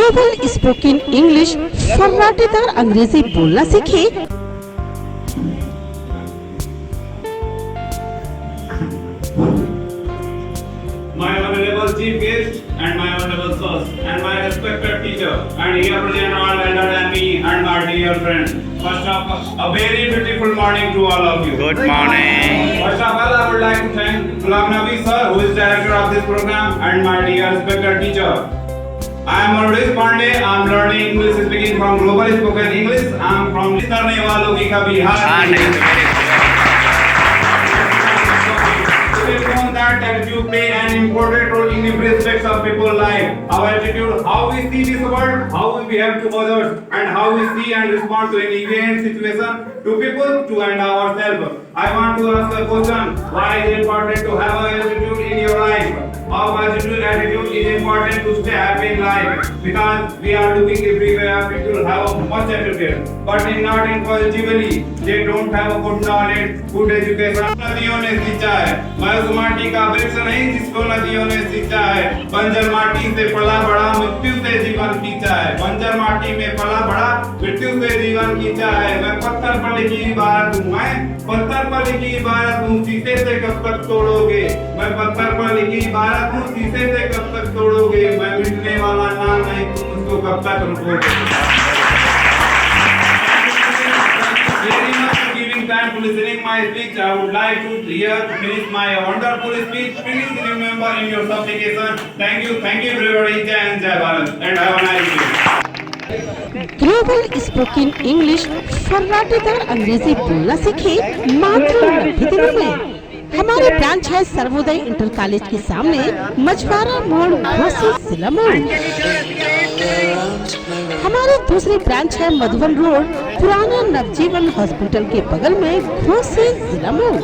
Global spoken English फर्राटेदार अंग्रेजी बोलना सीखे। My honorable chief guest and my honorable source and my respected teacher and here present all elder than me and my dear friend. First of all, a very beautiful morning to all of you. Good morning. First of all, I would like to thank Ghulam Nabi sir, who is director of this program, and my dear respected teacher. I am Motivational. I am learning English speaking from Global Spoken English. I am from करने वालों की कभी हार नहीं। That attitude play an important role in every aspect of people's life. Our attitude, how we see this world, how we behave to others, and how we see and respond to any event, situation, to people, to and ourselves. I want to ask a question: why is it important to have an attitude in your life? Our attitude is important to stay happy in life because we are looking everywhere. People have much attitude, but not intelligibly. They don't have a good knowledge, good education. नदियों ने सींचा है, मैं उस माटी का वृक्ष नहीं जिसको नदियों ने सींचा है। बंजर माटी से पला बड़ा, मृत्यु से जीवन खींचा है। बंजर माटी में पला बड़ा, मृत्यु से जीवन खींचा है। मैं पत्थर पर लिखी इबारत हूँ, मैं पत्थर पर लिखी इबारत हूँ, शीशे से कब तक तोड़ोगे? मैं पत्थर पर लिखी इबारत हूँ, शीशे से कब तक तोड़ोगे? मैं मिटने वाला नाम नहीं, तुम उसको कब तक रुकोगे? Very much for giving time to listening my speech. I would like to finish my wonderful speech. Please remember in your supplication. Thank you everybody. Jai Hind, Jai Bharat, and have a nice day. Global spoken English फर्राटेदार अंग्रेजी बोलना सीखे मात्र 90 दिनों में। हमारे branch है Sarvodaya inter college के सामने, मछुआरा मोड़, घोसी, जिला मोड़। हमारी दूसरी ब्रांच है मधुबन रोड, पुराना नवजीवन हॉस्पिटल के बगल में, घोसी, जिला मोड़।